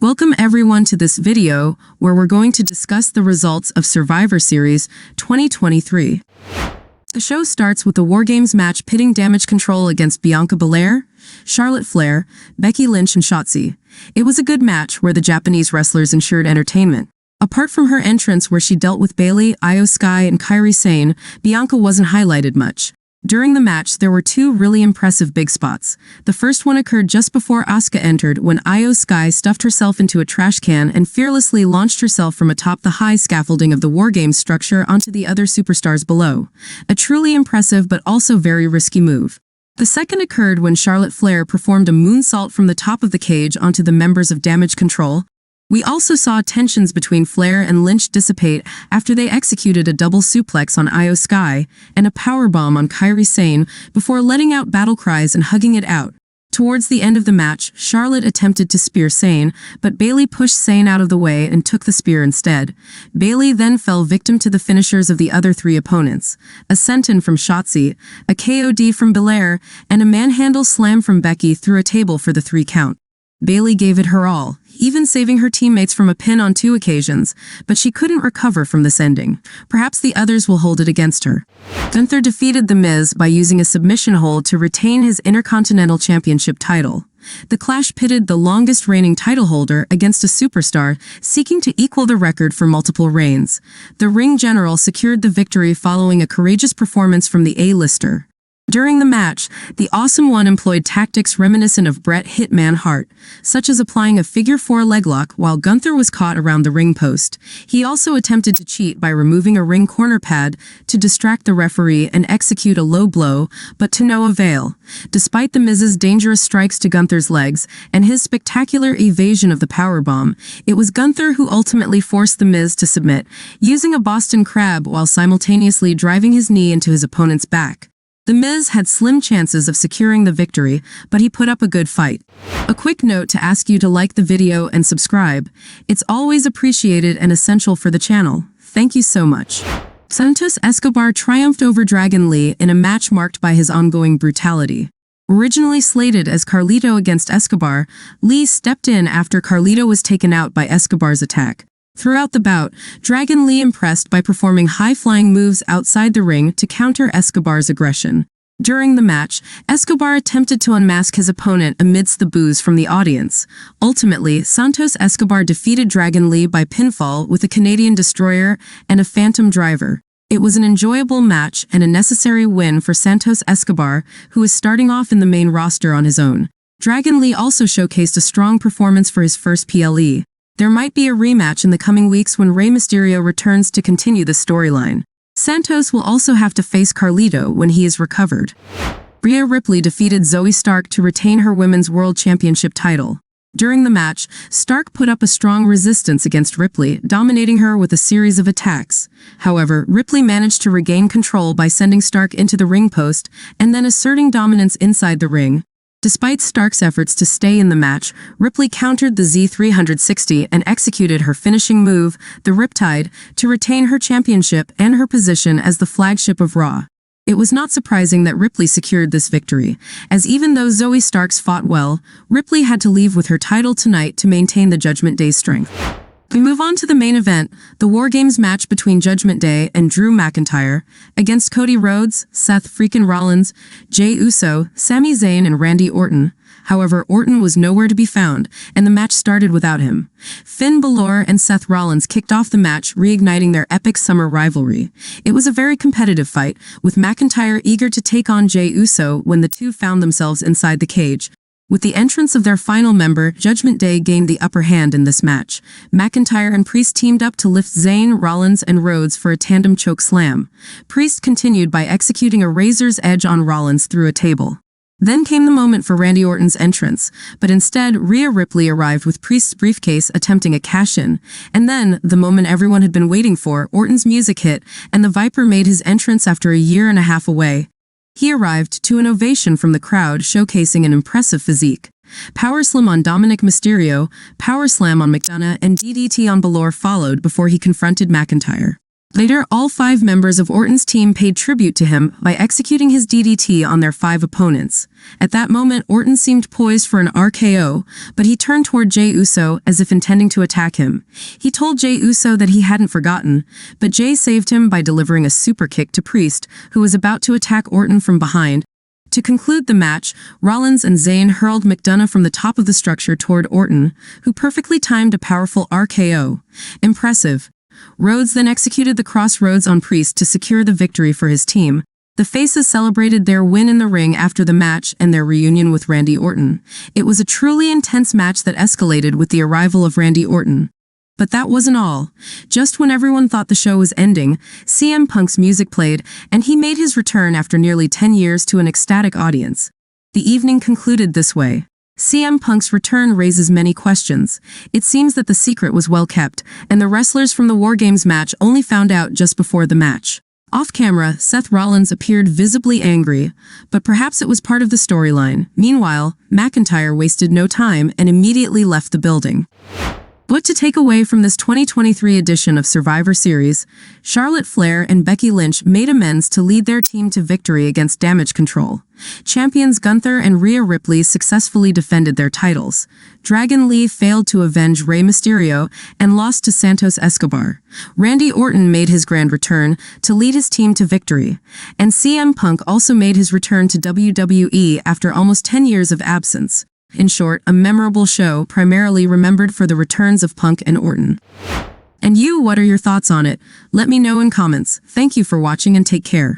Welcome everyone to this video where we're going to discuss the results of Survivor Series 2023. The show starts with the WarGames match pitting Damage Control against Bianca Belair, Charlotte Flair, Becky Lynch and Shotzi. It was a good match where the Japanese wrestlers ensured entertainment. Apart from her entrance where she dealt with Bayley, Io Sky and Kairi Sane, Bianca wasn't highlighted much. During the match, there were two really impressive big spots. The first one occurred just before Asuka entered when Io Sky stuffed herself into a trash can and fearlessly launched herself from atop the high scaffolding of the WarGames structure onto the other superstars below. A truly impressive but also very risky move. The second occurred when Charlotte Flair performed a moonsault from the top of the cage onto the members of Damage Control. We also saw tensions between Flair and Lynch dissipate after they executed a double suplex on Io Sky and a powerbomb on Kairi Sane before letting out battle cries and hugging it out. Towards the end of the match, Charlotte attempted to spear Sane, but Bayley pushed Sane out of the way and took the spear instead. Bayley then fell victim to the finishers of the other three opponents: a senton from Shotzi, a KOD from Belair, and a manhandle slam from Becky through a table for the 3 count. Bayley gave it her all, even saving her teammates from a pin on 2 occasions, but she couldn't recover from this ending. Perhaps the others will hold it against her. Gunther defeated The Miz by using a submission hold to retain his Intercontinental Championship title. The clash pitted the longest reigning title holder against a superstar seeking to equal the record for multiple reigns. The ring general secured the victory following a courageous performance from the A-lister. During the match, the Awesome One employed tactics reminiscent of Bret Hitman Hart, such as applying a figure-4 leglock while Gunther was caught around the ring post. He also attempted to cheat by removing a ring corner pad to distract the referee and execute a low blow, but to no avail. Despite The Miz's dangerous strikes to Gunther's legs and his spectacular evasion of the powerbomb, it was Gunther who ultimately forced The Miz to submit, using a Boston Crab while simultaneously driving his knee into his opponent's back. The Miz had slim chances of securing the victory, but he put up a good fight. A quick note to ask you to like the video and subscribe. It's always appreciated and essential for the channel. Thank you so much. Santos Escobar triumphed over Dragon Lee in a match marked by his ongoing brutality. Originally slated as Carlito against Escobar, Lee stepped in after Carlito was taken out by Escobar's attack. Throughout the bout, Dragon Lee impressed by performing high-flying moves outside the ring to counter Escobar's aggression. During the match, Escobar attempted to unmask his opponent amidst the boos from the audience. Ultimately, Santos Escobar defeated Dragon Lee by pinfall with a Canadian Destroyer and a Phantom Driver. It was an enjoyable match and a necessary win for Santos Escobar, who is starting off in the main roster on his own. Dragon Lee also showcased a strong performance for his first PLE. There might be a rematch in the coming weeks when Rey Mysterio returns to continue the storyline. Santos will also have to face Carlito when he is recovered. Rhea Ripley defeated Zoey Stark to retain her Women's World Championship title. During the match, Stark put up a strong resistance against Ripley, dominating her with a series of attacks. However, Ripley managed to regain control by sending Stark into the ring post and then asserting dominance inside the ring. Despite Stark's efforts to stay in the match, Ripley countered the Z360 and executed her finishing move, the Riptide, to retain her championship and her position as the flagship of Raw. It was not surprising that Ripley secured this victory, as even though Zoey Starks fought well, Ripley had to leave with her title tonight to maintain the Judgment Day strength. We move on to the main event, the WarGames match between Judgment Day and Drew McIntyre, against Cody Rhodes, Seth freaking Rollins, Jey Uso, Sami Zayn and Randy Orton. However, Orton was nowhere to be found, and the match started without him. Finn Balor and Seth Rollins kicked off the match, reigniting their epic summer rivalry. It was a very competitive fight, with McIntyre eager to take on Jey Uso when the two found themselves inside the cage. With the entrance of their final member, Judgment Day gained the upper hand in this match. McIntyre and Priest teamed up to lift Zayn, Rollins, and Rhodes for a tandem choke slam. Priest continued by executing a razor's edge on Rollins through a table. Then came the moment for Randy Orton's entrance, but instead Rhea Ripley arrived with Priest's briefcase attempting a cash-in. And then, the moment everyone had been waiting for, Orton's music hit, and the Viper made his entrance after a year and a half away. He arrived to an ovation from the crowd, showcasing an impressive physique. Power Slam on Dominic Mysterio, Power Slam on McDonough, and DDT on Balor followed before he confronted McIntyre. Later, all 5 members of Orton's team paid tribute to him by executing his DDT on their 5 opponents. At that moment, Orton seemed poised for an RKO, but he turned toward Jey Uso as if intending to attack him. He told Jey Uso that he hadn't forgotten, but Jey saved him by delivering a super kick to Priest, who was about to attack Orton from behind. To conclude the match, Rollins and Zayn hurled McDonough from the top of the structure toward Orton, who perfectly timed a powerful RKO. Impressive. Rhodes then executed the crossroads on Priest to secure the victory for his team. The faces celebrated their win in the ring after the match and their reunion with Randy Orton. It was a truly intense match that escalated with the arrival of Randy Orton. But that wasn't all. Just when everyone thought the show was ending, CM Punk's music played, and he made his return after nearly 10 years to an ecstatic audience. The evening concluded this way. CM Punk's return raises many questions. It seems that the secret was well kept, and the wrestlers from the WarGames match only found out just before the match. Off-camera, Seth Rollins appeared visibly angry, but perhaps it was part of the storyline. Meanwhile, McIntyre wasted no time and immediately left the building. What to take away from this 2023 edition of Survivor Series? Charlotte Flair and Becky Lynch made amends to lead their team to victory against Damage Control. Champions Gunther and Rhea Ripley successfully defended their titles. Dragon Lee failed to avenge Rey Mysterio and lost to Santos Escobar. Randy Orton made his grand return to lead his team to victory. And CM Punk also made his return to WWE after almost 10 years of absence. In short, a memorable show primarily remembered for the returns of Punk and Orton. And you, what are your thoughts on it? Let me know in comments. Thank you for watching and take care.